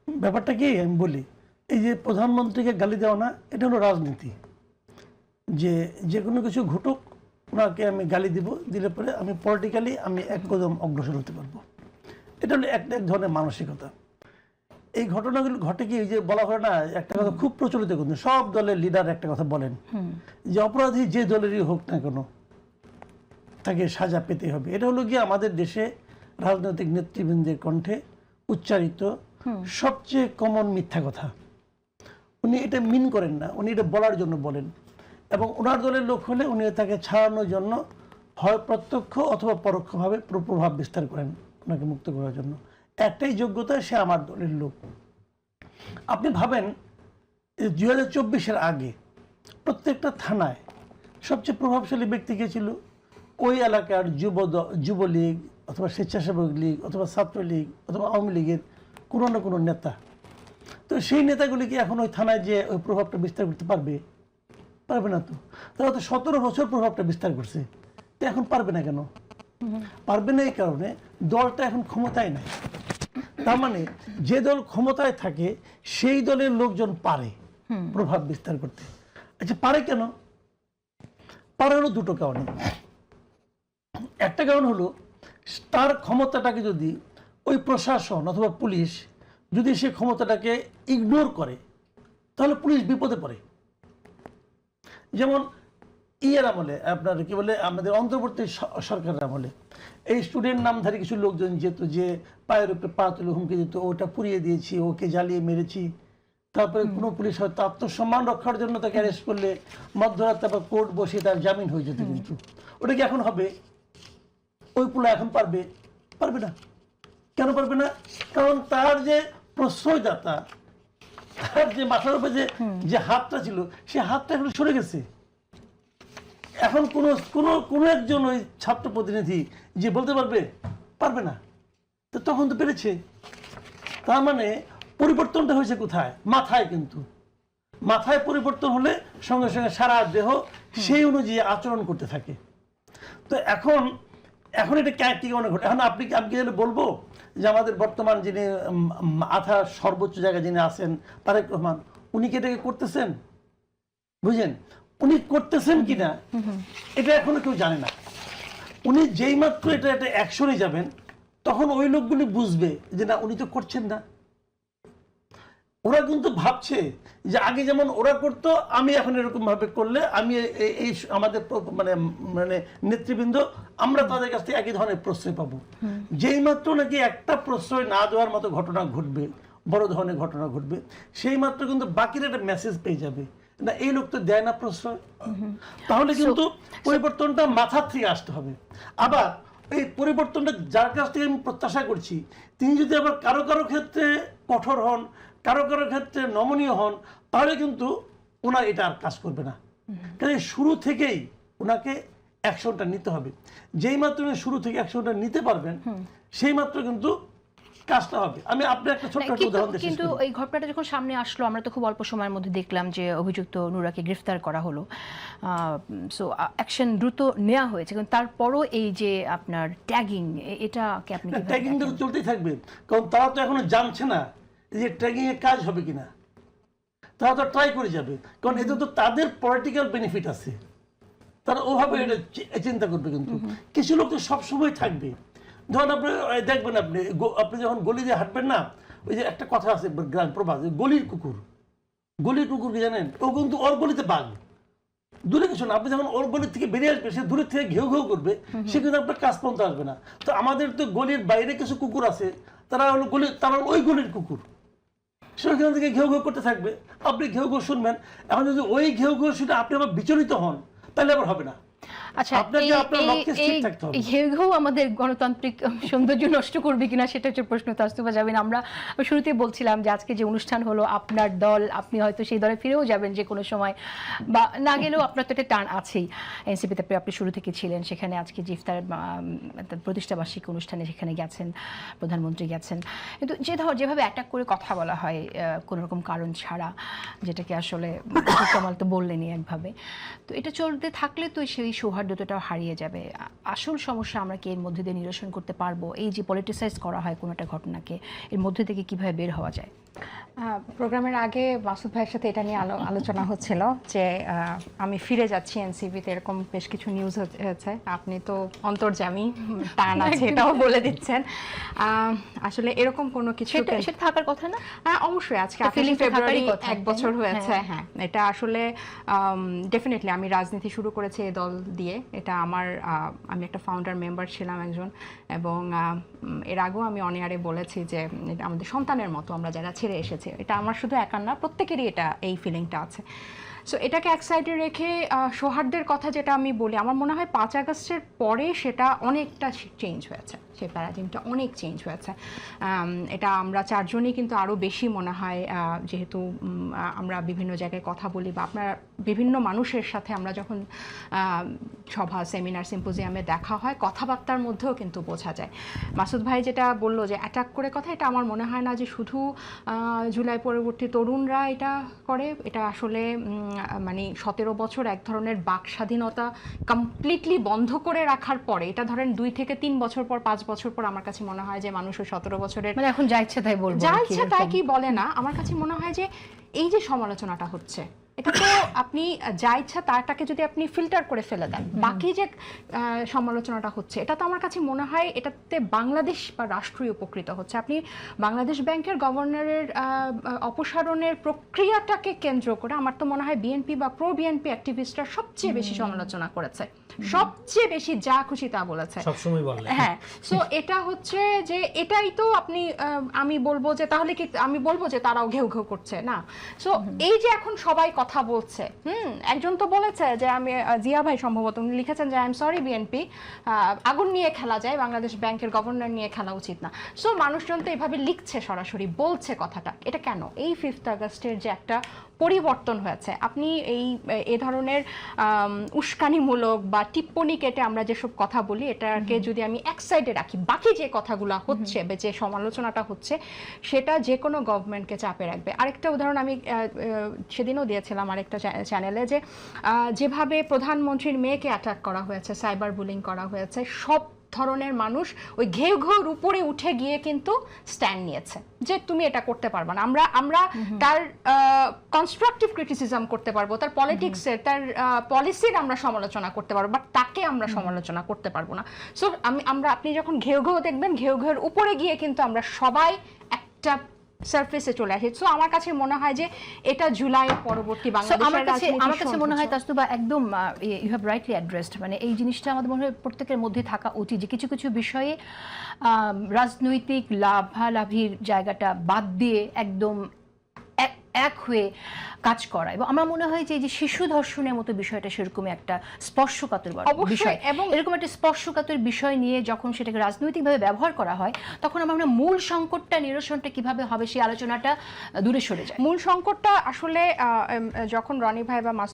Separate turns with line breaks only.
ব্যাপারটা কি আমি বলি, এই যে প্রধানমন্ত্রীকে গালি দেওয়া না, এটা হলো রাজনীতি। যে যে কোনো কিছু ঘটুক ওনাকে আমি গালি দিব, দিলে পরে আমি পলিটিক্যালি আমি এক কদম অগ্রসর হতে পারবো। এটা হলো এক ধরনের মানসিকতা। এই ঘটনাগুলো ঘটে কি, যে বলা হয় না, একটা কথা খুব প্রচলিত, কিন্তু সব দলের লিডার একটা কথা বলেন যে অপরাধী যে দলেরই হোক না কেন তাকে সাজা পেতে হবে। এটা হলো গিয়ে আমাদের দেশে রাজনৈতিক নেতৃবৃন্দের কণ্ঠে উচ্চারিত সবচেয়ে কমন মিথ্যা কথা। উনি এটা মিন করেন না, উনি এটা বলার জন্য বলেন, এবং ওনার দলের লোক হলে উনি তাকে ছাড়ানোর জন্য হয় প্রত্যক্ষ অথবা পরোক্ষভাবে প্রভাব বিস্তার করেন ওনাকে মুক্ত করার জন্য। একটাই যোগ্যতা, সে আমার দলের লোক। আপনি ভাবেন 2024-এর আগে প্রত্যেকটা থানায় সবচেয়ে প্রভাবশালী ব্যক্তি কে ছিল? ওই এলাকার যুবলীগ অথবা স্বেচ্ছাসেবক লীগ অথবা ছাত্রলীগ অথবা আওয়ামী লীগের কোনো না কোনো নেতা। তো সেই নেতাগুলি কি এখন ওই থানায় যে ওই প্রভাবটা বিস্তার করতে পারবে? পারবে না। তো তারা তো 17 বছর প্রভাবটা বিস্তার করছে, তো এখন পারবে না কেন? পারবে না এই কারণে দলটা এখন ক্ষমতায় নাই। তার মানে যে দল ক্ষমতায় থাকে সেই দলের লোকজন পারে প্রভাব বিস্তার করতে। আচ্ছা, পারে কেন? পারে হলো দুটো কারণে। একটা কারণ হলো তার ক্ষমতাটাকে যদি ওই প্রশাসন অথবা পুলিশ যদি সে ক্ষমতাটাকে ইগনোর করে, তাহলে পুলিশ বিপদে পড়ে। যেমন ইয়ের আমলে, আপনার কি বলে, আমাদের অন্তর্বর্তী সরকারের আমলে এই স্টুডেন্ট নামধারী কিছু লোকজন যেত, যে পায়ের উপরে পা তুলে হুমকি দিত, ওটা পুড়িয়ে দিয়েছি, ওকে জ্বালিয়ে মেরেছি। তারপরে কোনো পুলিশ হয়তো আত্মসম্মান রক্ষার জন্য তাকে অ্যারেস্ট করলে মধ্যরাত তারপর কোর্ট বসে তার জামিন হয়ে যেত। কিন্তু ওটা কি এখন হবে? ওই পুলা এখন পারবে? পারবে না। কেন পারবে না? কারণ তার যে প্রশ্রয়দাতা, তার যে মাথার উপরে যে হাতটা ছিল, সে হাতটা এখন সরে গেছে। এখন কোনো একজন ওই ছাত্র প্রতিনিধি যে বলতে পারবে? পারবে না। তো তখন তো পেরেছে। তার মানে পরিবর্তনটা হয়েছে কোথায়? মাথায়। কিন্তু মাথায় পরিবর্তন হলে সঙ্গে সঙ্গে সারা দেহ সেই অনুযায়ী আচরণ করতে থাকে। তো এখন এটা কি মনে ঘটে? এখন আমি কি বলবো যে আমাদের বর্তমান যিনি আথার সর্বোচ্চ জায়গায় যিনি আছেন, তারেক রহমান, উনি কি এটাকে করতেছেন? বুঝলেন? উনি করতেছেন কিনা এটা এখনো কেউ জানে না। উনি যেই মাত্র এটা অ্যাকশনে যাবেন, তখন ওই লোকগুলি বুঝবে যে না, উনি তো করছেন না। ওরা কিন্তু ভাবছে যে আগে যেমন ওরা করতো, আমি এখন এরকম ভাবে করলে আমি এই আমাদের মানে মানে নেতৃবৃন্দ, আমরা তাদের কাছ থেকে একই ধরনের প্রশ্রয় পাবো। যেই মাত্র নাকি একটা প্রশ্রয় না দেওয়ার মতো ঘটনা ঘটবে, বড় ধরনের ঘটনা ঘটবে, সেই মাত্র কিন্তু বাকিরা একটা মেসেজ পেয়ে যাবে, না এই লোক তো দেয় না প্রশ্রয়। তাহলে কিন্তু পরিবর্তনটা মাথার থেকে আসতে হবে। আবার এই পরিবর্তনটা যার কাছ থেকে আমি প্রত্যাশা করছি, তিনি যদি আবার কারো কারো ক্ষেত্রে কঠোর হন, কারো কারো ক্ষেত্রে নমনীয় হন, তাহলে কিন্তু ওনার এটা আর কাজ করবে না। কারণ শুরু থেকেই ওনাকে অ্যাকশনটা নিতে হবে। যেই মাত্র উনি শুরু থেকে অ্যাকশনটা নিতে পারবেন, সেই মাত্র কিন্তু কাজটা হবে। আমি আপনার একটা ছোট্ট উদাহরণ দিচ্ছি।
কিন্তু এই ঘটনাটা যখন সামনে আসলো, আমরা তো খুব অল্প সময়ের মধ্যে দেখলাম যে অভিযুক্ত নুরাকে গ্রেফতার করা হলো। সো অ্যাকশন দ্রুত নেওয়া হয়েছে, কিন্তু তারপরও এই যে আপনার ট্যাগিং, এটাকে আপনি
ট্যাগিং তো চলতেই থাকবে, কারণ তারা তো এখনো জানছে না যে ট্যাগিং এর কাজ হবে কিনা। তারা তো ট্রাই করে যাবে, কারণ এতে তো তাদের পলিটিক্যাল বেনিফিট আছে, তারা ওভাবে এটা চিন্তা করবে। কিন্তু কিছু লোক তো সবসময় থাকবে। ধরুন আপনি দেখবেন, আপনি যখন গলি দিয়ে হাঁটবেন না, ওই যে একটা কথা আছে গ্রাম প্রবাদ, গলির কুকুর কি জানেন? ও কিন্তু ওর গলিতে বাঘ, দূরে কিছু না। আপনি যখন ওর গলির থেকে বেরিয়ে আসবে, সে দূরের থেকে ঘেউ ঘেউ করবে, সে কিন্তু আপনার কাজ পর্যন্ত আসবে না। তো আমাদের তো গলির বাইরে কিছু কুকুর আছে, তারা ওই গলির কুকুর, সেখান থেকে ঘেউ ঘেউ করতে থাকবে, আপনি ঘেউ ঘেউ শুনবেন। এখন যদি ওই ঘেউ ঘেউ শুনে আপনি আবার বিচলিত হন, তাহলে আবার হবে না।
আচ্ছা, আমাদের গণতান্ত্রিক সৌন্দর্য নষ্ট করবে কিনা সেটা হচ্ছে প্রশ্ন। তাসতুফা জাবিন, আমরা শুরুতেই বলছিলাম যে আজকে যে অনুষ্ঠান হলো, আপনার দল, আপনি হয়তো সেই দলে ফিরেও যাবেন যে কোনো সময়, বা না গেলেও আপনার তো একটা টান আছেই এনসিপিতে। আপনি শুরু থেকে ছিলেন সেখানে, আজকে যে ইফতারের প্রতিষ্ঠাবার্ষিকী অনুষ্ঠানে সেখানে গেছেন, প্রধানমন্ত্রী গেছেন। কিন্তু যেভাবে অ্যাটাক করে কথা বলা হয় কোনো রকম কারণ ছাড়া, যেটাকে আসলে কামাল তো বললেনই একভাবে, তো এটা চলতে থাকলে তো সেই সৌহার্দ্য সৌহার্দ্যতাটাও হারিয়ে যাবে। আসল সমস্যা আমরা কি এর মধ্যে দিয়ে নিরসন করতে পারবো? এই যে পলিটিসাইজ করা হয় কোনো একটা ঘটনাকে, এর মধ্যে থেকে কিভাবে বের হওয়া যায়?
প্রোগ্রামের আগে মাসুদ ভাইয়ের সাথে এটা নিয়ে আলোচনা হচ্ছিল যে আমি ফিরে যাচ্ছি এনসিপিতে, এরকম বেশ কিছু নিউজ হয়েছে। আপনি তো অন্তর্যামী, টান আছে এটাও বলে দিচ্ছেন। আসলে এরকম কোনো কিছু
সেটা থাকার কথা না।
অবশ্যই আজকে 28 ফেব্রুয়ারি 1 বছর হয়েছে। হ্যাঁ, এটা আসলে ডেফিনেটলি আমি রাজনীতি শুরু করেছি এই দল দিয়ে। এটা আমি একটা ফাউন্ডার মেম্বার ছিলাম একজন, এবং এর আগেও আমি অন এয়ারে বলেছি যে এটা আমাদের সন্তানের মতো আমরা যারা ছেড়ে এসেছে। এটা আমার শুধু একার না, প্রত্যেকেরই এই ফিলিংটা আছে। সো এটাকে এক সাইডে রেখে সৌহার্দ্যের কথা যেটা আমি বলি, আমার মনে হয় 5 আগস্টের পরে সেটা অনেকটা চেঞ্জ হয়েছে, সেই প্যারাডিমটা অনেক চেঞ্জ হয়েছে। এটা আমরা চারজনই কিন্তু আরও বেশি মনে হয়, যেহেতু আমরা বিভিন্ন জায়গায় কথা বলি বা আপনার বিভিন্ন মানুষের সাথে আমরা যখন সভা, সেমিনার, সিম্পোজিয়ামে দেখা হয়, কথাবার্তার মধ্যেও কিন্তু বোঝা যায়। মাসুদ ভাই যেটা বললো যে অ্যাটাক করে কথা, এটা আমার মনে হয় না যে শুধু জুলাই পরবর্তী তরুণরা এটা করে। এটা আসলে মানে 17 বছর এক ধরনের বাক স্বাধীনতা কমপ্লিটলি বন্ধ করে রাখার পরে, এটা ধরেন 2 থেকে 3 বছর পর, 5 বছর পর আমার কাছে মনে হয় যে মানুষ ওই 17 বছরের
মানে এখন যা ইচ্ছা তাই বলবো,
যা ইচ্ছা তাই কি বলে না। আমার কাছে মনে হয় যে এই যে সমালোচনাটা হচ্ছে, এটা তো আপনি যা ইচ্ছা তারটাকে যদি আপনি ফিল্টার করে ফেলে দেন, বাকি যে সমালোচনাটা হচ্ছে, এটা তো আমার কাছে মনে হয় এটাতে বাংলাদেশ বা রাষ্ট্রই উপকৃত হচ্ছে। আপনি বাংলাদেশ ব্যাংকের গভর্নরের অপসারণের প্রক্রিয়াটাকে কেন্দ্র করে আমার তো মনে হয় বিএনপি বা প্রো বিএনপি অ্যাক্টিভিস্টরা সবচেয়ে বেশি সমালোচনা করেছে, সবচেয়ে বেশি যা খুশি তা বলেছে
সবসময় বলে।
হ্যাঁ, সো এটা হচ্ছে যে এটাই তো আপনি আমি বলবো যে তাহলে কি আমি বলবো যে তারাও ঘেউ ঘেউ করছে না। সো এই যে এখন সবাই কথা বলছে, একজন তো বলেছে যে আমি জিয়া ভাই সম্ভবত উনি লিখেছেন যে আই এম সরি বিএনপি, আগুন নিয়ে খেলা যায়, বাংলাদেশ ব্যাংকের গভর্নর নিয়ে খেলা উচিত না। সো মানুষজন তো এভাবে লিখছে, সরাসরি বলছে কথাটা। এটা কেন? এই 5 আগস্টের যে একটা পরিবর্তন হয়েছে, আপনি এই ধরনের উস্কানিমূলক বা টিপ্পনি কেটে আমরা যেসব কথা বলি, এটাকে যদি আমি এক সাইডে রাখি, বাকি যে কথাগুলো হচ্ছে বা যে সমালোচনাটা হচ্ছে, সেটা যে কোনো গভর্নমেন্টকে চাপে রাখবে। আরেকটা উদাহরণ আমি সেদিনও দিয়েছিলাম আরেকটা চ্যানেলে, যে যেভাবে প্রধানমন্ত্রীর মেয়েকে অ্যাটাক করা হয়েছে, সাইবার বুলিং করা হয়েছে, সব ধরনের মানুষ ওই ঘেউ ঘেউর উপরে উঠে গিয়ে কিন্তু স্ট্যান্ড নিয়েছে যে তুমি এটা করতে পারবে না। আমরা তার কনস্ট্রাকটিভ ক্রিটিসিজম করতে পারবো, তার পলিটিক্সের, তার পলিসির আমরা সমালোচনা করতে পারবো, বাট তাকে আমরা সমালোচনা করতে পারবো না। সো আপনি যখন ঘেউ ঘেউ দেখবেন, ঘেউ ঘেউর উপরে গিয়ে কিন্তু আমরা সবাই একটা সারফেসে চলে আসে। সো আমার কাছে মনে হয় যে এটা জুলাইয়ের পরবর্তী
আমার কাছে মনে হয় তাসতুবা একদম ইউ হ্যাভ রাইটলি অ্যাড্রেসড। মানে এই জিনিসটা আমাদের মনে হয় প্রত্যেকের মধ্যে থাকা উচিত যে কিছু কিছু বিষয়ে রাজনৈতিক লাভালাভির জায়গাটা বাদ দিয়ে একদম এক হয়ে কাজ করা। এবং আমার মনে হয় যে শিশু ধর্ষণের মতো বিষয়টা সেরকমই একটা স্পর্শকাতর বিষয়, এবং এরকম একটা স্পর্শকাতর বিষয় নিয়ে যখন সেটাকে রাজনৈতিকভাবে ব্যবহার করা হয়, তখন আমরা মূল সংকটটা নিরসনটা কিভাবে হবে সেই আলোচনাটা দূরে সরে যায়।
মূল সংকটটা আসলে যখন রনি ভাই বা